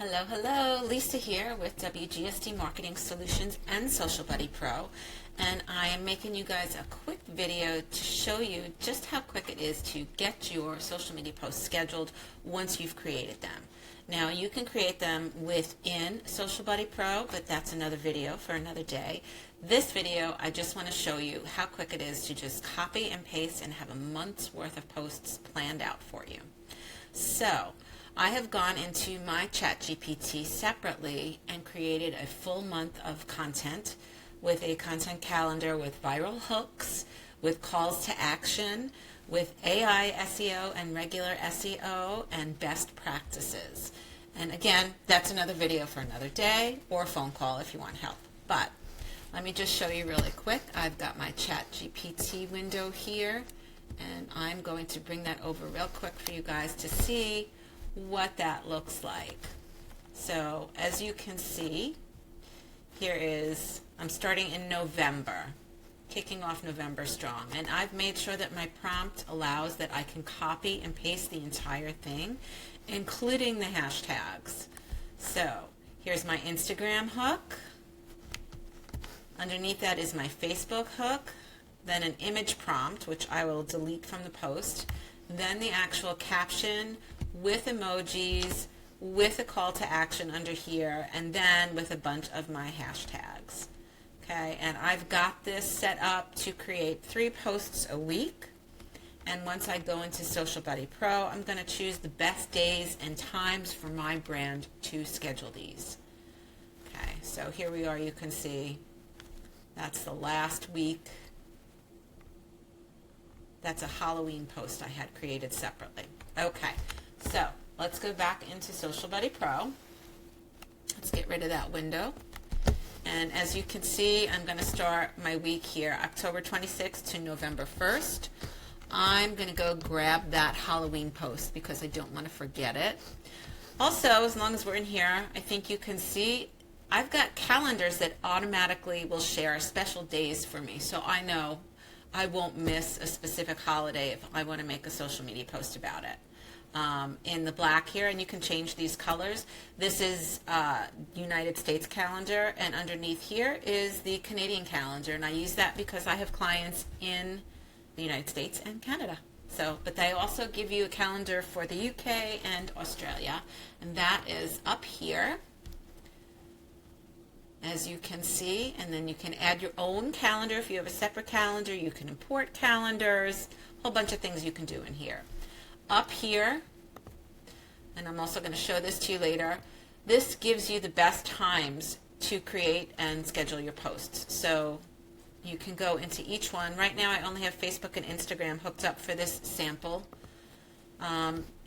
Hello, hello, Lisa here with WGSD Marketing Solutions and Social Buddy Pro, and I am making you guys a quick video to show you just how quick it is to get your social media posts scheduled once you've created them. Now you can create them within Social Buddy Pro, but that's another video for another day. This video, I just want to show you how quick it is to just copy and paste and have a month's worth of posts planned out for you. So, I have gone into my ChatGPT separately and created a full month of content with a content calendar with viral hooks, with calls to action, with AI SEO and regular SEO, and best practices. And again, that's another video for another day, or a phone call if you want help. But let me just show you really quick. I've got my ChatGPT window here, and I'm going to bring that over real quick for you guys to see what that looks like. So as you can see, here is, I'm starting in November, kicking off November strong, and I've made sure that my prompt allows that I can copy and paste the entire thing, including the hashtags. So here's my Instagram hook. Underneath that is my Facebook hook, then an image prompt, which I will delete from the post, then the actual caption with emojis, with a call to action under here, and then with a bunch of my hashtags. Okay, and I've got this set up to create 3 posts a week. And once I go into Social Buddy Pro, I'm going to choose the best days and times for my brand to schedule these. Okay, so here we are. You can see that's the last week. That's a Halloween post I had created separately. Okay, so let's go back into Social Buddy Pro. Let's get rid of that window. And as you can see, I'm going to start my week here, October 26th to November 1st. I'm going to go grab that Halloween post because I don't want to forget it. Also, as long as we're in here, I think you can see I've got calendars that automatically will share special days for me, so I know I won't miss a specific holiday if I want to make a social media post about it. In the black here, and you can change these colors. This is United States calendar, and underneath here is the Canadian calendar, and I use that because I have clients in the United States and Canada. So, but they also give you a calendar for the UK and Australia, and that is up here, as you can see. And then you can add your own calendar if you have a separate calendar. You can import calendars, a whole bunch of things you can do in here. Up here, and I'm also going to show this to you later, this gives you the best times to create and schedule your posts. So you can go into each one. Right now I only have Facebook and Instagram hooked up for this sample.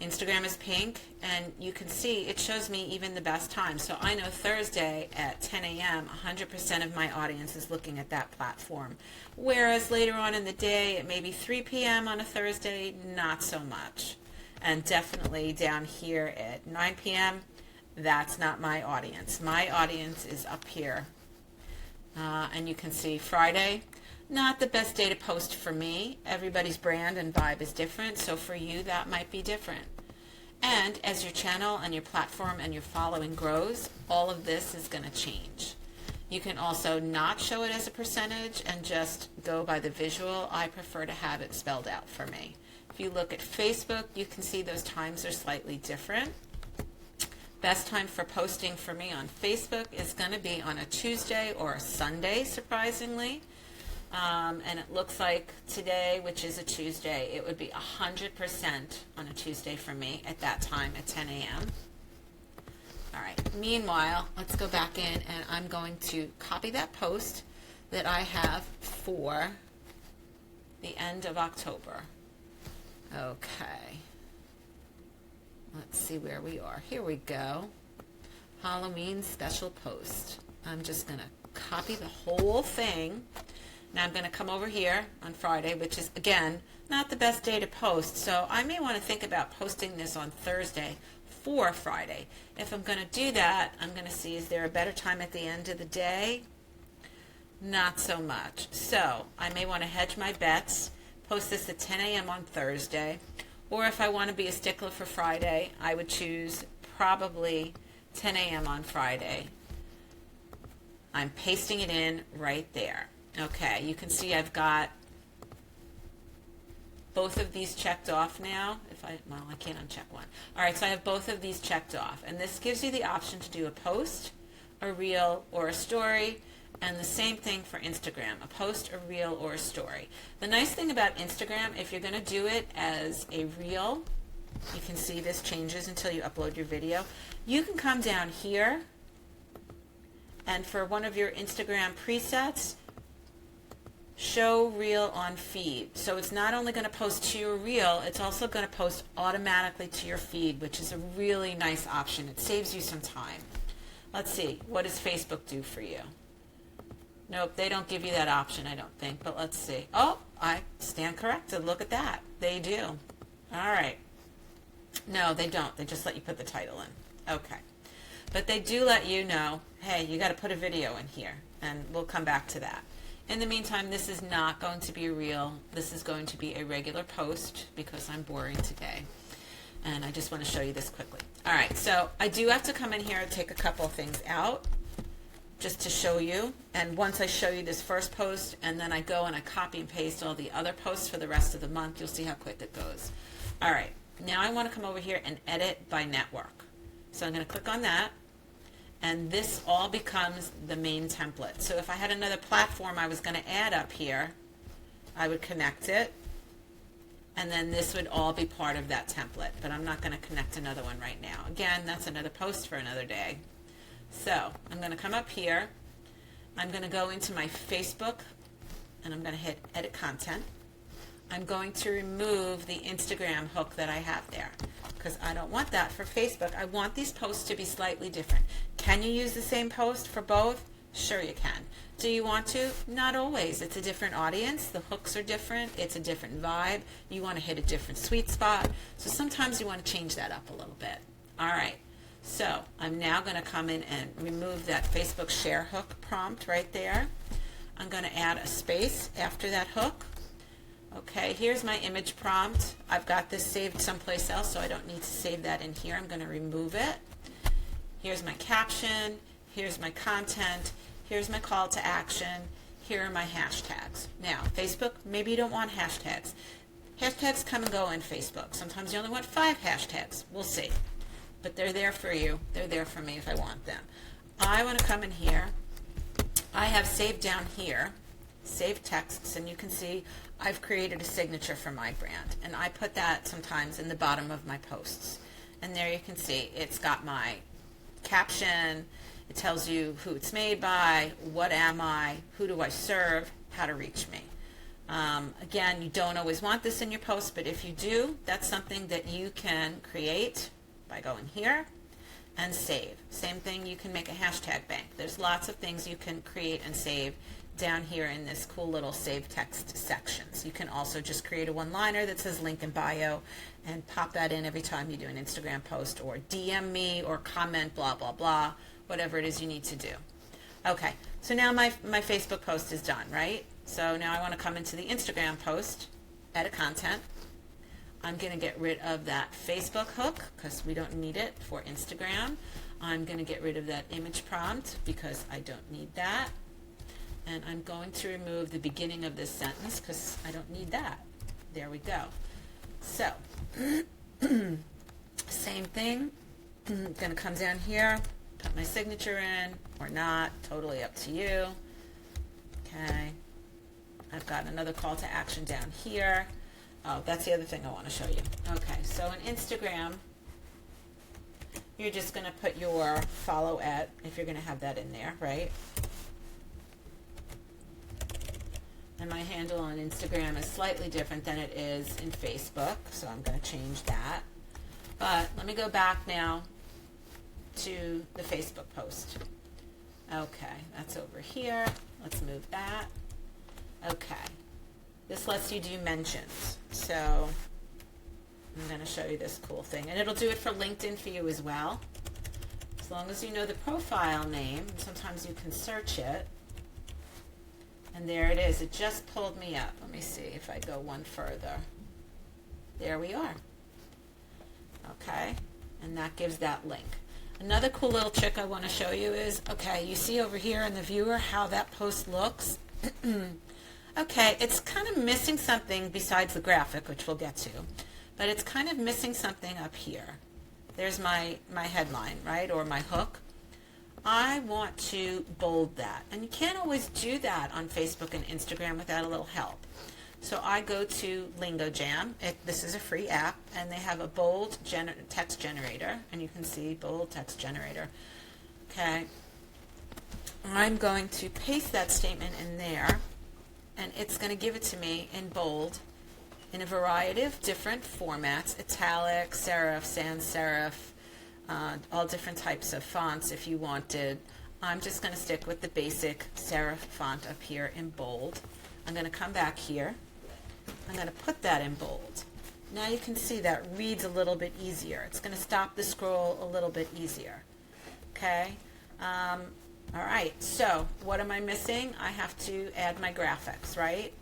Instagram is pink, and you can see it shows me even the best time. So I know Thursday at 10 a.m. 100% of my audience is looking at that platform. Whereas later on in the day, it may be 3 p.m. on a Thursday, not so much. And definitely down here at 9 p.m., that's not my audience. My audience is up here. And you can see Friday, not the best day to post for me. Everybody's brand and vibe is different, so for you that might be different. And as your channel and your platform and your following grows, all of this is going to change. You can also not show it as a percentage and just go by the visual. I prefer to have it spelled out for me. If you look at Facebook, you can see those times are slightly different. Best time for posting for me on Facebook is going to be on a Tuesday or a Sunday, surprisingly. And it looks like today, which is a Tuesday, it would be 100% on a Tuesday for me at that time at 10 a.m. All right. Meanwhile, let's go back in, and I'm going to copy that post that I have for the end of October. Okay. Let's see where we are. Here we go. Halloween special post. I'm just going to copy the whole thing. Now I'm going to come over here on Friday, which is, again, not the best day to post. So I may want to think about posting this on Thursday for Friday. If I'm going to do that, I'm going to see, is there a better time at the end of the day? Not so much. So I may want to hedge my bets, post this at 10 a.m. on Thursday. Or if I want to be a stickler for Friday, I would choose probably 10 a.m. on Friday. I'm pasting it in right there. Okay, you can see I've got both of these checked off now. Well, I can't uncheck one. All right, so I have both of these checked off, and this gives you the option to do a post, a reel, or a story, and the same thing for Instagram, a post, a reel, or a story. The nice thing about Instagram, if you're going to do it as a reel, you can see this changes until you upload your video. You can come down here, and for one of your Instagram presets, show reel on feed. So it's not only going to post to your reel, it's also going to post automatically to your feed, which is a really nice option. It saves you some time. Let's see, what does Facebook do for you? Nope, they don't give you that option, I don't think, but let's see. Oh, I stand corrected. Look at that. They do. All right. No, they don't. They just let you put the title in. Okay. But they do let you know, hey, you got to put a video in here, and we'll come back to that. In the meantime, this is not going to be a reel. This is going to be a regular post because I'm boring today. And I just want to show you this quickly. All right, so I do have to come in here and take a couple of things out just to show you. And once I show you this first post and then I go and I copy and paste all the other posts for the rest of the month, you'll see how quick it goes. All right, now I want to come over here and edit by network. So I'm going to click on that. And this all becomes the main template. So if I had another platform I was going to add up here, I would connect it, and then this would all be part of that template. But I'm not going to connect another one right now. Again, that's another post for another day. So I'm going to come up here. I'm going to go into my Facebook, and I'm going to hit Edit Content. I'm going to remove the Instagram hook that I have there because I don't want that for Facebook. I want these posts to be slightly different. Can you use the same post for both? Sure you can. Do you want to? Not always. It's a different audience. The hooks are different. It's a different vibe. You want to hit a different sweet spot. So sometimes you want to change that up a little bit. All right. So I'm now going to come in and remove that Facebook share hook prompt right there. I'm going to add a space after that hook. Okay, here's my image prompt. I've got this saved someplace else, so I don't need to save that in here. I'm going to remove it. Here's my caption. Here's my content. Here's my call to action. Here are my hashtags. Now, Facebook, maybe you don't want hashtags. Hashtags come and go in Facebook. Sometimes you only want 5 hashtags. We'll see. But they're there for you. They're there for me if I want them. I want to come in here. I have saved down here, save texts, and you can see I've created a signature for my brand, and I put that sometimes in the bottom of my posts. And there you can see it's got my caption, it tells you who it's made by, what am I, who do I serve, how to reach me. Again, you don't always want this in your post, but if you do, that's something that you can create by going here and save. Same thing, you can make a hashtag bank. There's lots of things you can create and save down here in this cool little save text sections. You can also just create a one-liner that says link in bio and pop that in every time you do an Instagram post, or DM me or comment blah blah blah, whatever it is you need to do. Okay, so now my Facebook post is done, right? So now I want to come into the Instagram post, edit content. I'm going to get rid of that Facebook hook because we don't need it for Instagram. I'm going to get rid of that image prompt because I don't need that. And I'm going to remove the beginning of this sentence because I don't need that. There we go. So, same thing. I'm going to come down here, put my signature in or not, totally up to you. Okay. I've got another call to action down here. Oh, that's the other thing I want to show you. Okay, so in Instagram, you're just going to put your follow at, if you're going to have that in there, right? And my handle on Instagram is slightly different than it is in Facebook, so I'm going to change that. But let me go back now to the Facebook post. Okay, that's over here. Let's move that. Okay. This lets you do mentions. So I'm going to show you this cool thing. And it'll do it for LinkedIn for you as well. As long as you know the profile name, sometimes you can search it. And there it is. It just pulled me up. Let me see if I go one further. There we are. Okay. And that gives that link. Another cool little trick I want to show you is, okay, you see over here in the viewer how that post looks? Okay, it's kind of missing something besides the graphic, which we'll get to, but it's kind of missing something up here. There's my headline, right, or my hook. I want to bold that, and you can't always do that on Facebook and Instagram without a little help. So I go to LingoJam. This is a free app, and they have a bold text generator, and you can see bold text generator. Okay, I'm going to paste that statement in there, and it's going to give it to me in bold in a variety of different formats: italic, serif, sans serif, all different types of fonts if you wanted. I'm just going to stick with the basic serif font up here in bold. I'm going to come back here. I'm going to put that in bold. Now you can see that reads a little bit easier. It's going to stop the scroll a little bit easier. Okay? All right, so what am I missing? I have to add my graphics, right?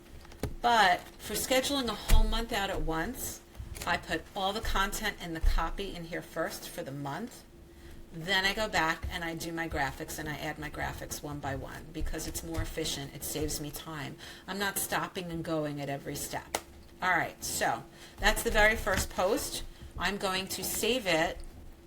But for scheduling a whole month out at once, I put all the content and the copy in here first for the month. Then I go back and I do my graphics, and I add my graphics one by one because it's more efficient. It saves me time. I'm not stopping and going at every step. All right, so that's the very first post. I'm going to save it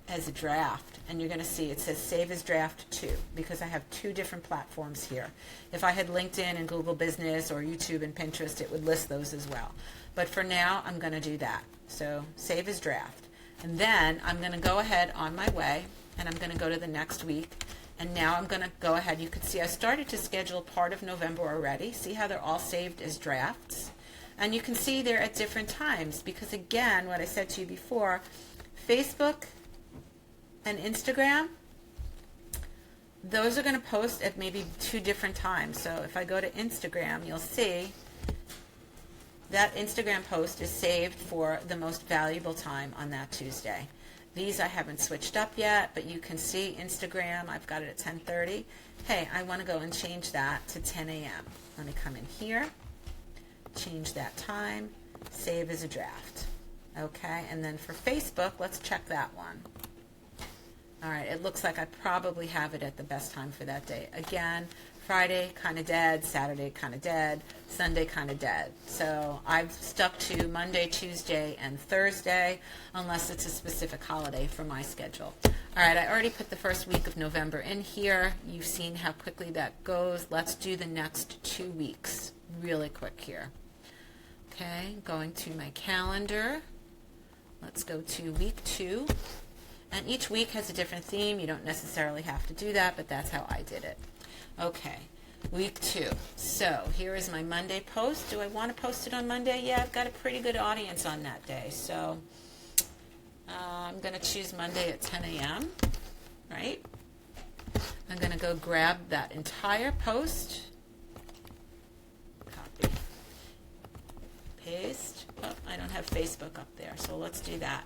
as a draft, and you're going to see it says save as draft 2 because I have 2 different platforms here. If I had LinkedIn and Google Business or YouTube and Pinterest, it would list those as well. But for now, I'm going to do that. So save as draft. And then I'm going to go ahead on my way, and I'm going to go to the next week. And now I'm going to go ahead. You can see I started to schedule part of November already. See how they're all saved as drafts? And you can see they're at different times because, again, what I said to you before, Facebook and Instagram, those are going to post at maybe 2 different times. So if I go to Instagram, you'll see that Instagram post is saved for the most valuable time on that Tuesday. These I haven't switched up yet, but you can see Instagram, I've got it at 10:30. Hey, I want to go and change that to 10 a.m. Let me come in here, change that time, save as a draft. Okay, and then for Facebook, let's check that one. All right, it looks like I probably have it at the best time for that day. Again, Friday, kind of dead. Saturday, kind of dead. Sunday, kind of dead. So I've stuck to Monday, Tuesday, and Thursday, unless it's a specific holiday for my schedule. All right, I already put the first week of November in here. You've seen how quickly that goes. Let's do the next 2 weeks really quick here. Okay, going to my calendar. Let's go to week 2. And each week has a different theme. You don't necessarily have to do that, but that's how I did it. Okay, week 2. So here is my Monday post. Do I want to post it on Monday? Yeah, I've got a pretty good audience on that day. So I'm going to choose Monday at 10 a.m., right? I'm going to go grab that entire post, copy, paste. Oh, I don't have Facebook up there, so let's do that.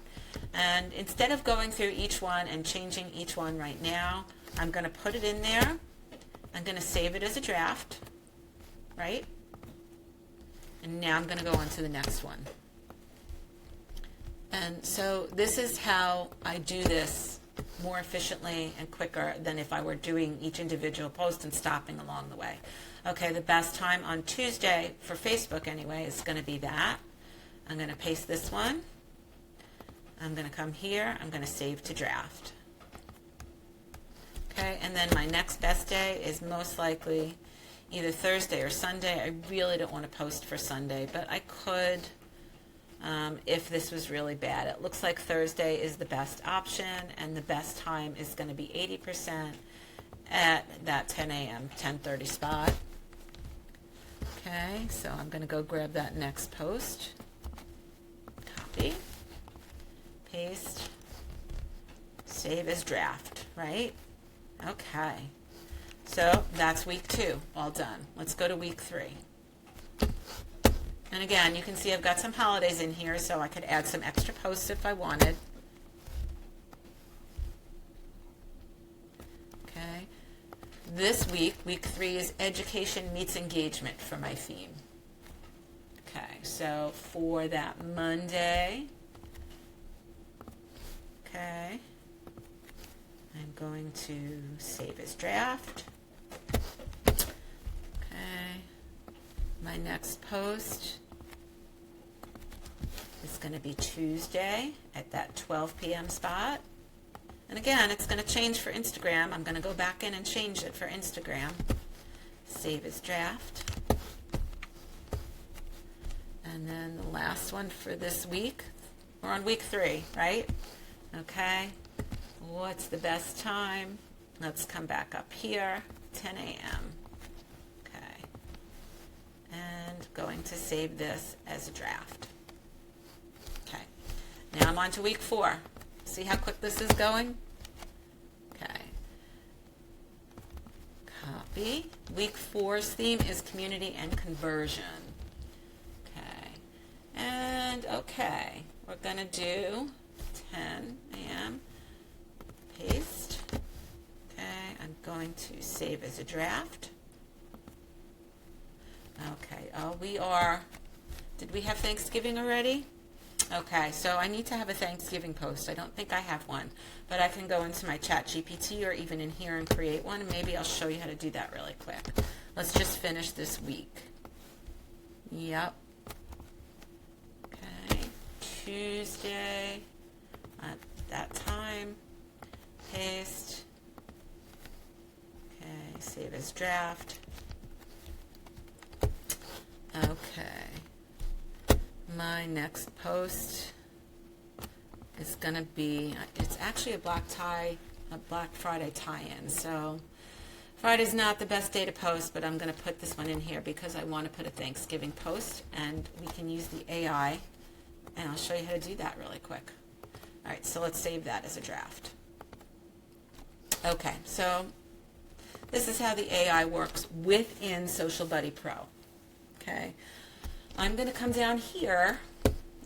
And instead of going through each one and changing each one right now, I'm going to put it in there. I'm going to save it as a draft, right? And now I'm going to go on to the next one. And so this is how I do this more efficiently and quicker than if I were doing each individual post and stopping along the way. Okay, the best time on Tuesday, for Facebook anyway, is going to be that. I'm going to paste this one. I'm going to come here. I'm going to save to draft. Okay, and then my next best day is most likely either Thursday or Sunday. I really don't want to post for Sunday, but I could if this was really bad. It looks like Thursday is the best option, and the best time is going to be 80% at that 10 a.m., 10:30 spot. Okay, so I'm going to go grab that next post, copy, paste, save as draft, right? Okay, so that's week 2, all done. Let's go to week 3. And again, you can see I've got some holidays in here, so I could add some extra posts if I wanted. Okay, this week, week 3, is education meets engagement for my theme. Okay, so for that Monday, okay, I'm going to save as draft. Okay. My next post is going to be Tuesday at that 12 p.m. spot. And again, it's going to change for Instagram. I'm going to go back in and change it for Instagram. Save as draft. And then the last one for this week. We're on week 3, right? Okay. What's the best time? Let's come back up here. 10 a.m. Okay. And going to save this as a draft. Okay. Now I'm on to week 4. See how quick this is going? Okay. Copy. Week 4's theme is community and conversion. Okay. And okay, we're going to do 10 a.m. Paste. Okay, I'm going to save as a draft. Okay, did we have Thanksgiving already? Okay, so I need to have a Thanksgiving post. I don't think I have one, but I can go into my ChatGPT or even in here and create one, and maybe I'll show you how to do that really quick. Let's just finish this week. Yep. Okay, Tuesday at that time. Paste. Okay, save as draft. Okay. My next post is going to be, it's actually a Black Friday tie-in. So Friday's not the best day to post, but I'm going to put this one in here because I want to put a Thanksgiving post, and we can use the AI, and I'll show you how to do that really quick. All right, so let's save that as a draft. Okay, so this is how the AI works within Social Buddy Pro. Okay, I'm going to come down here,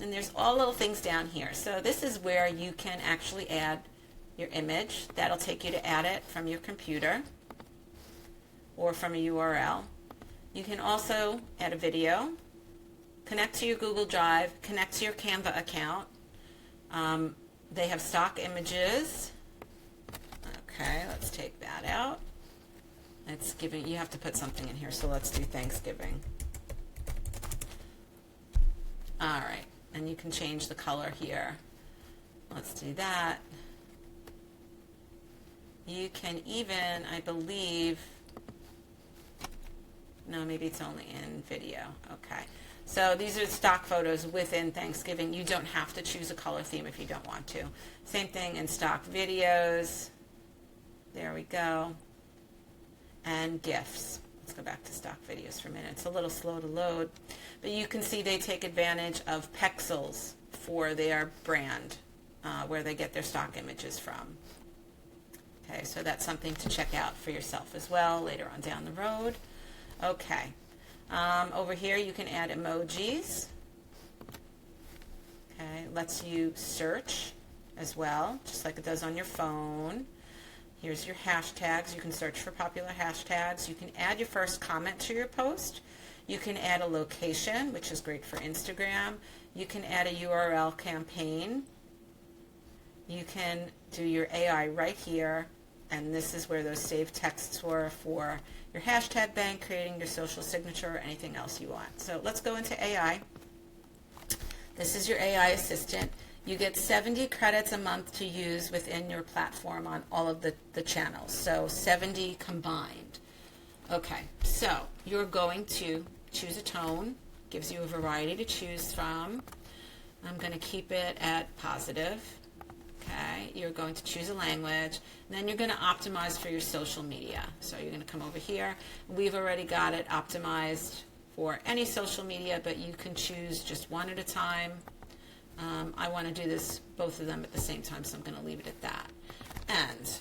and there's all little things down here. So this is where you can actually add your image. That'll take you to add it from your computer or from a URL. You can also add a video, connect to your Google Drive, connect to your Canva account. They have stock images. Okay, let's take that out. It's giving, you have to put something in here, so let's do Thanksgiving. All right, and you can change the color here. Let's do that. You can even, I believe, no, maybe it's only in video. Okay, so these are stock photos within Thanksgiving. You don't have to choose a color theme if you don't want to. Same thing in stock videos. There we go. And GIFs. Let's go back to stock videos for a minute. It's a little slow to load, but you can see they take advantage of pixels for their brand, where they get their stock images from. Okay, so that's something to check out for yourself as well later on down the road. Okay, over here you can add emojis. Okay, lets you search as well, just like it does on your phone. Here's your hashtags. You can search for popular hashtags. You can add your first comment to your post. You can add a location, which is great for Instagram. You can add a URL campaign. You can do your AI right here, and this is where those saved texts were for your hashtag bank, creating your social signature, or anything else you want. So let's go into AI. This is your AI assistant. You get 70 credits a month to use within your platform on all of the channels, so 70 combined. Okay, so you're going to choose a tone, gives you a variety to choose from. I'm going to keep it at positive. Okay, you're going to choose a language, and then you're going to optimize for your social media. So you're going to come over here. We've already got it optimized for any social media, but you can choose just one at a time. I want to do this, both of them at the same time, so I'm going to leave it at that. And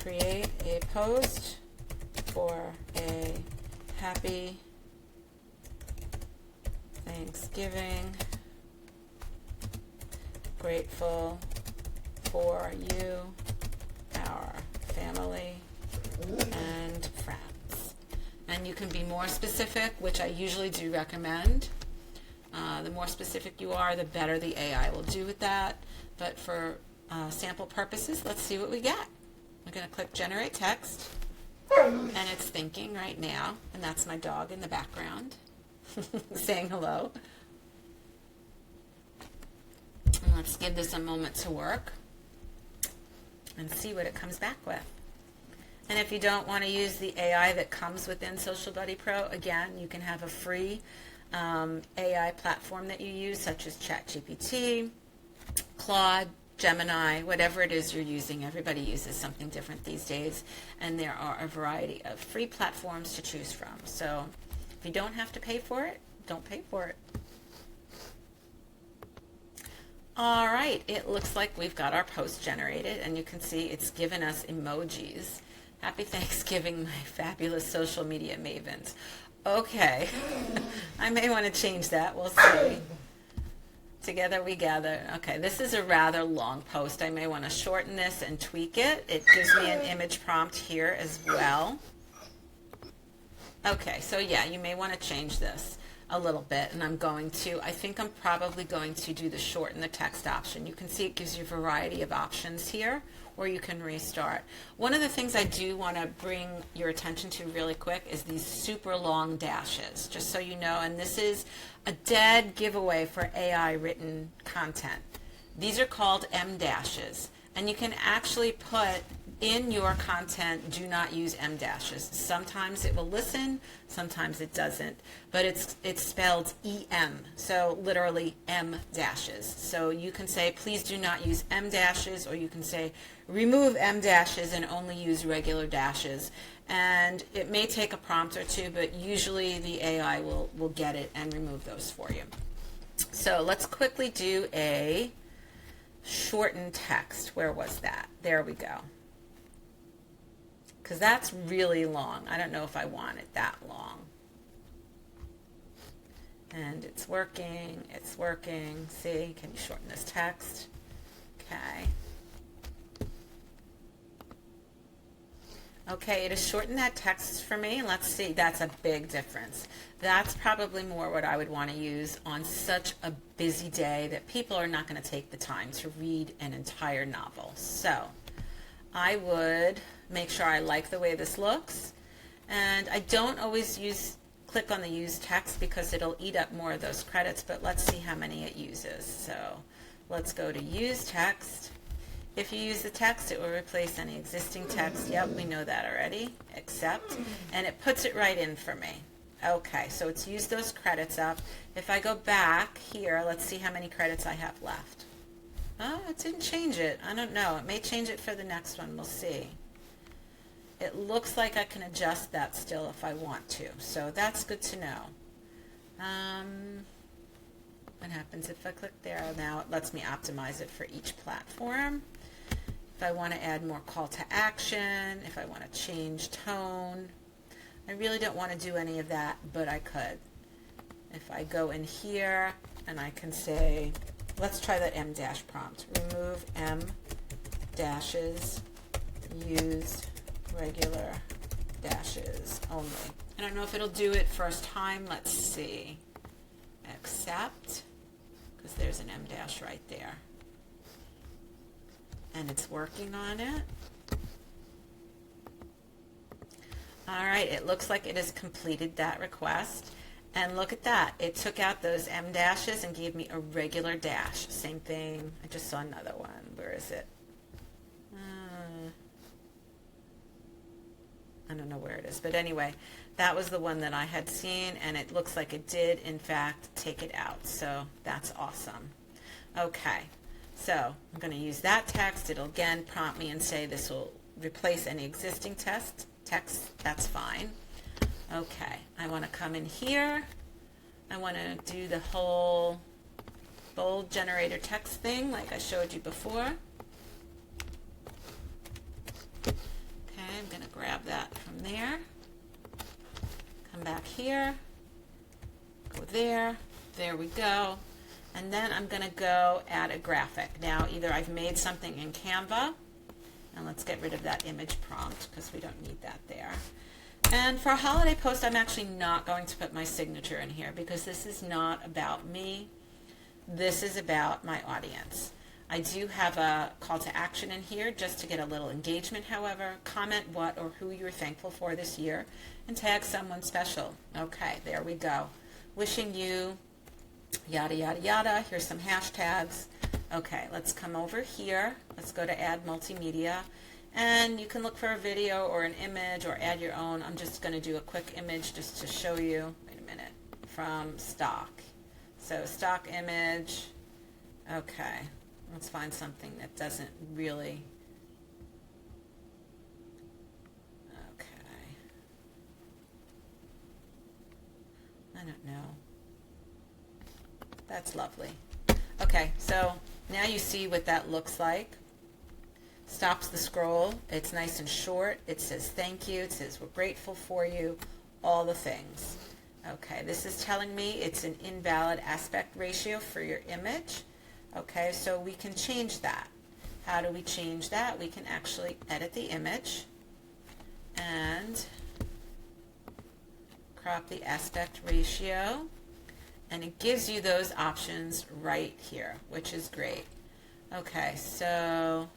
create a post for a happy Thanksgiving. Grateful for you, our family, and friends. And you can be more specific, which I usually do recommend. The more specific you are, the better the AI will do with that. But for sample purposes, let's see what we get. I'm going to click Generate Text, and it's thinking right now, and that's my dog in the background saying hello. And let's give this a moment to work and see what it comes back with. And if you don't want to use the AI that comes within Social Buddy Pro, again, you can have a free AI platform that you use, such as ChatGPT, Claude, Gemini, whatever it is you're using. Everybody uses something different these days, and there are a variety of free platforms to choose from. So if you don't have to pay for it, don't pay for it. All right, it looks like we've got our post generated, and you can see it's given us emojis. Happy Thanksgiving, my fabulous social media mavens. Okay, I may want to change that. We'll see. Together we gather. Okay, this is a rather long post. I may want to shorten this and tweak it. It gives me an image prompt here as well. Okay, so yeah, you may want to change this a little bit, and I think I'm probably going to do the shorten the text option. You can see it gives you a variety of options here, or you can restart. One of the things I do want to bring your attention to really quick is these super long dashes, just so you know, and this is a dead giveaway for AI written content. These are called M dashes, and you can actually put in your content, do not use M dashes. Sometimes it will listen, sometimes it doesn't, but it's spelled EM, so literally M dashes. So you can say, please do not use M dashes, or you can say, remove M dashes and only use regular dashes. And it may take a prompt or two, but usually the AI will get it and remove those for you. So let's quickly do a shortened text. Where was that? There we go. Because that's really long. I don't know if I want it that long. And it's working, it's working. See, can you shorten this text? Okay. Okay, it has shortened that text for me. Let's see, that's a big difference. That's probably more what I would want to use on such a busy day that people are not going to take the time to read an entire novel. So I would make sure I like the way this looks, and I don't always click on the use text because it'll eat up more of those credits, but let's see how many it uses. So let's go to use text. If you use the text, it will replace any existing text. Yep, we know that already. Accept, and it puts it right in for me. Okay, so it's used those credits up. If I go back here, let's see how many credits I have left. Oh, it didn't change it. I don't know. It may change it for the next one. We'll see. It looks like I can adjust that still if I want to. So that's good to know. What happens if I click there? Now it lets me optimize it for each platform. If I want to add more call to action, if I want to change tone. I really don't want to do any of that, but I could. If I go in here and I can say, let's try that M dash prompt. Remove M dashes, use regular dashes only. I don't know if it'll do it first time. Let's see. Accept, because there's an M dash right there. And it's working on it. All right, it looks like it has completed that request. And look at that. It took out those M dashes and gave me a regular dash. Same thing. I just saw another one. Where is it? I don't know where it is. But anyway, that was the one that I had seen, and it looks like it did, in fact, take it out. So that's awesome. Okay. So I'm going to use that text. It'll again prompt me and say this will replace any existing text. That's fine. Okay, I want to come in here. I want to do the whole bold generator text thing like I showed you before. Okay, I'm going to grab that from there. Come back here. Go there. There we go. And then I'm going to go add a graphic. Now, either I've made something in Canva, and let's get rid of that image prompt because we don't need that there. And for a holiday post, I'm actually not going to put my signature in here because this is not about me. This is about my audience. I do have a call to action in here just to get a little engagement, however. Comment what or who you're thankful for this year and tag someone special. Okay, there we go. Wishing you yada, yada, yada. Here's some hashtags. Okay, let's come over here. Let's go to add multimedia. And you can look for a video or an image or add your own. I'm just going to do a quick image just to show you. Wait a minute. From stock. So stock image. Okay. Let's find something that doesn't really. Okay. I don't know. That's lovely. Okay, so now you see what that looks like. Stops the scroll. It's nice and short. It says thank you. It says we're grateful for you. All the things. Okay, this is telling me it's an invalid aspect ratio for your image. Okay, so we can change that. How do we change that? We can actually edit the image and crop the aspect ratio, and it gives you those options right here, which is great. Okay, so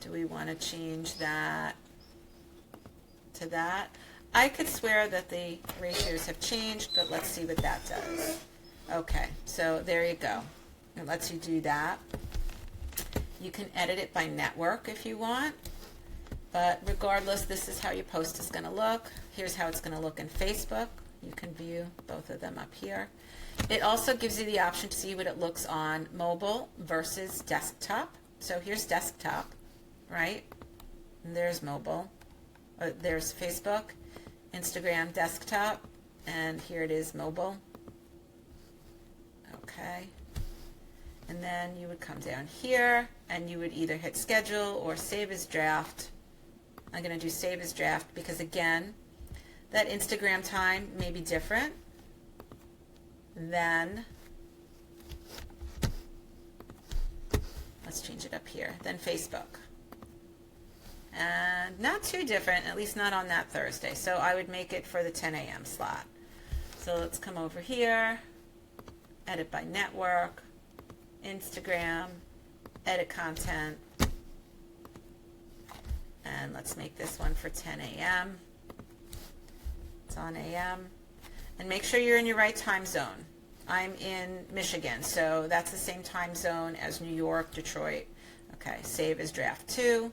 do we want to change that to that? I could swear that the ratios have changed, but let's see what that does. Okay, so there you go. It lets you do that. You can edit it by network if you want, but regardless, this is how your post is going to look. Here's how it's going to look in Facebook. You can view both of them up here. It also gives you the option to see what it looks on mobile versus desktop. So here's desktop, right? And there's mobile. There's Facebook, Instagram, desktop, and here it is mobile. Okay. And then you would come down here and you would either hit schedule or save as draft. I'm going to do save as draft because, again, that Instagram time may be different than, let's change it up here, than Facebook. And not too different, at least not on that Thursday. So I would make it for the 10 a.m. slot. So let's come over here, edit by network, Instagram, edit content, and let's make this one for 10 a.m. It's on a.m. And make sure you're in your right time zone. I'm in Michigan, so that's the same time zone as New York, Detroit. Okay, save as draft 2.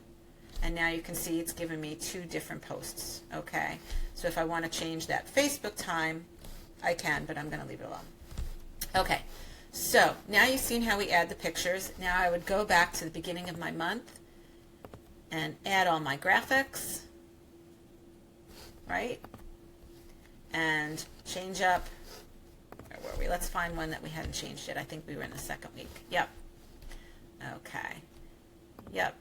And now you can see it's given me 2 different posts. Okay, so if I want to change that Facebook time, I can, but I'm going to leave it alone. Okay, so now you've seen how we add the pictures. Now I would go back to the beginning of my month and add all my graphics, right? And change up, where were we? Let's find one that we hadn't changed yet. I think we were in the second week. Yep. Okay. Yep.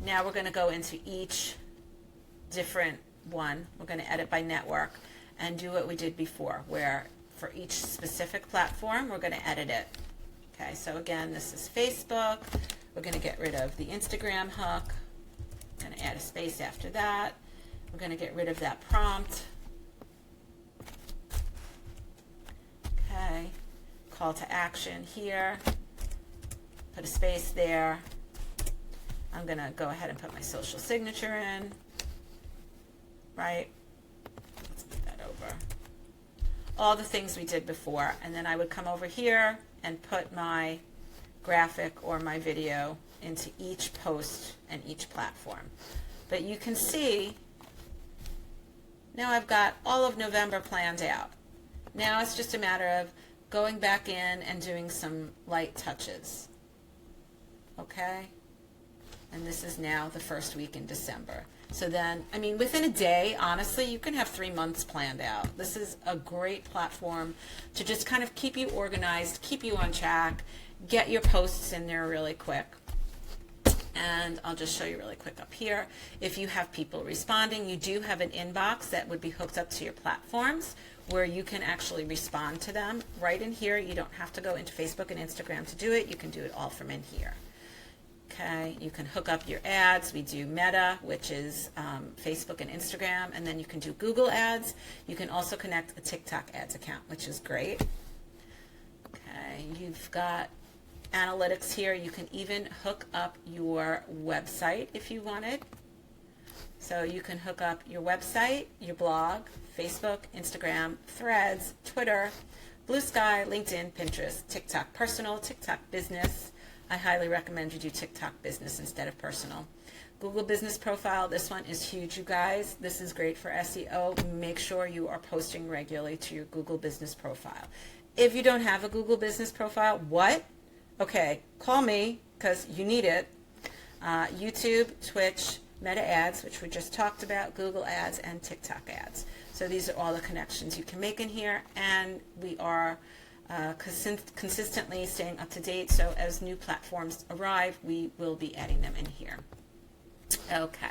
Now we're going to go into each different one. We're going to edit by network and do what we did before, where for each specific platform, we're going to edit it. Okay, so again, this is Facebook. We're going to get rid of the Instagram hook. Going to add a space after that. We're going to get rid of that prompt. Okay, call to action here. Put a space there. I'm going to go ahead and put my social signature in. Right? Let's move that over. All the things we did before, and then I would come over here and put my graphic or my video into each post and each platform. But you can see now I've got all of November planned out. Now it's just a matter of going back in and doing some light touches. Okay? And this is now the first week in December. So then, I mean, within a day, honestly, you can have 3 months planned out. This is a great platform to just kind of keep you organized, keep you on track, get your posts in there really quick. And I'll just show you really quick up here. If you have people responding, you do have an inbox that would be hooked up to your platforms where you can actually respond to them right in here. You don't have to go into Facebook and Instagram to do it. You can do it all from in here. Okay, you can hook up your ads. We do Meta, which is Facebook and Instagram, and then you can do Google ads. You can also connect a TikTok ads account, which is great. Okay, you've got analytics here. You can even hook up your website if you wanted. So you can hook up your website, your blog, Facebook, Instagram, Threads, Twitter, Blue Sky, LinkedIn, Pinterest, TikTok Personal, TikTok Business. I highly recommend you do TikTok Business instead of Personal. Google Business Profile, this one is huge, you guys. This is great for SEO. Make sure you are posting regularly to your Google Business Profile. If you don't have a Google Business Profile, what? Okay, call me because you need it. YouTube, Twitch, Meta Ads, which we just talked about, Google Ads, and TikTok Ads. So these are all the connections you can make in here, and we are consistently staying up to date, so as new platforms arrive, we will be adding them in here. Okay,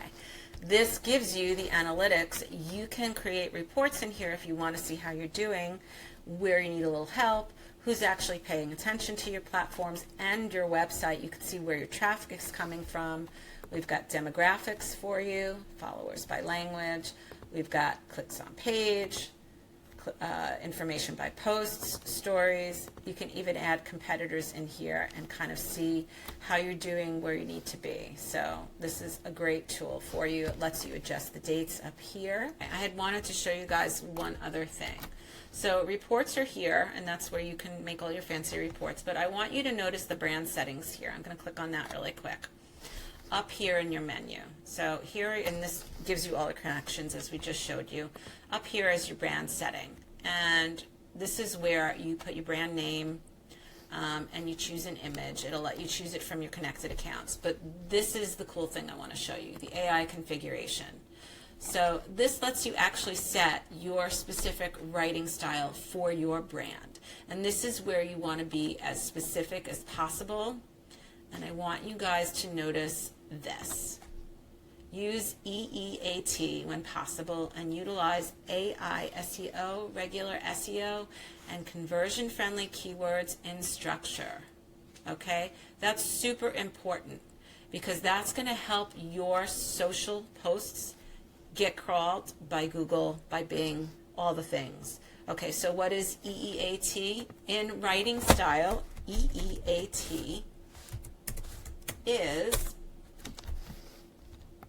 this gives you the analytics. You can create reports in here if you want to see how you're doing, where you need a little help, who's actually paying attention to your platforms and your website. You can see where your traffic is coming from. We've got demographics for you, followers by language. We've got clicks on page, information by posts, stories. You can even add competitors in here and kind of see how you're doing where you need to be. So this is a great tool for you. It lets you adjust the dates up here. I had wanted to show you guys one other thing. So reports are here, and that's where you can make all your fancy reports, but I want you to notice the brand settings here. I'm going to click on that really quick. Up here in your menu. So here, and this gives you all the connections as we just showed you. Up here is your brand setting, and this is where you put your brand name and you choose an image. It'll let you choose it from your connected accounts, but this is the cool thing I want to show you, the AI configuration. So this lets you actually set your specific writing style for your brand, and this is where you want to be as specific as possible. And I want you guys to notice this. Use EEAT when possible and utilize AI SEO, regular SEO, and conversion-friendly keywords in structure. Okay? That's super important because that's going to help your social posts get crawled by Google, by Bing, all the things. Okay, so what is EEAT? In writing style, EEAT is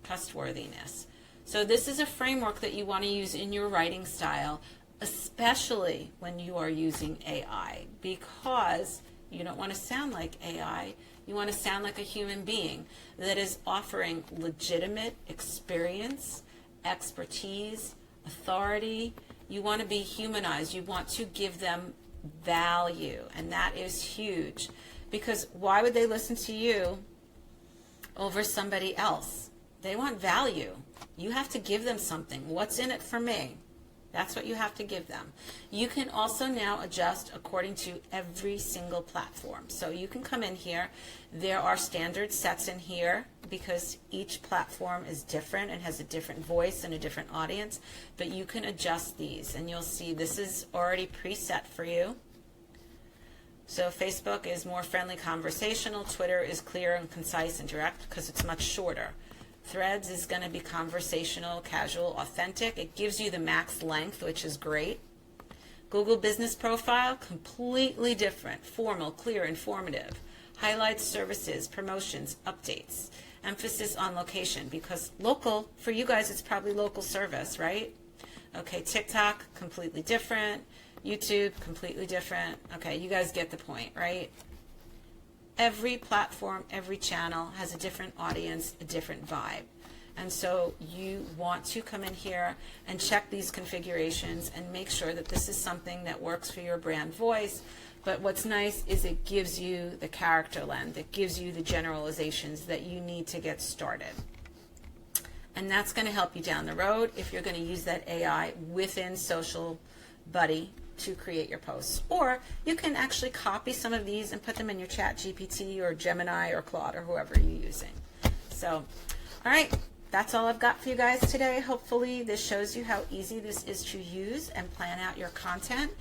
trustworthiness. So this is a framework that you want to use in your writing style, especially when you are using AI, because you don't want to sound like AI. You want to sound like a human being that is offering legitimate experience, expertise, authority. You want to be humanized. You want to give them value, and that is huge, because why would they listen to you over somebody else? They want value. You have to give them something. What's in it for me? That's what you have to give them. You can also now adjust according to every single platform. So you can come in here. There are standard sets in here because each platform is different and has a different voice and a different audience, but you can adjust these, and you'll see this is already preset for you. So Facebook is more friendly, conversational. Twitter is clear and concise and direct because it's much shorter. Threads is going to be conversational, casual, authentic. It gives you the max length, which is great. Google Business Profile, completely different, formal, clear, informative. Highlights services, promotions, updates. Emphasis on location, because local, for you guys, it's probably local service, right? Okay, TikTok, completely different. YouTube, completely different. Okay, you guys get the point, right? Every platform, every channel has a different audience, a different vibe. And so you want to come in here and check these configurations and make sure that this is something that works for your brand voice. But what's nice is it gives you the character lens. It gives you the generalizations that you need to get started. And that's going to help you down the road if you're going to use that AI within Social Buddy to create your posts. Or you can actually copy some of these and put them in your Chat GPT or Gemini or Claude or whoever you're using. So, all right, that's all I've got for you guys today. Hopefully this shows you how easy this is to use and plan out your content,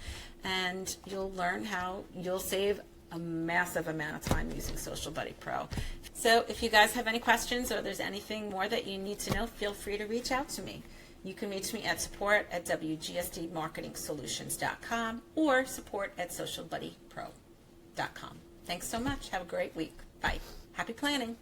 and you'll learn how you'll save a massive amount of time using Social Buddy Pro. So if you guys have any questions or there's anything more that you need to know, feel free to reach out to me. You can reach me at support@WGSDmarketingsolutions.com or support@socialbuddypro.com. Thanks so much. Have a great week. Bye. Happy planning.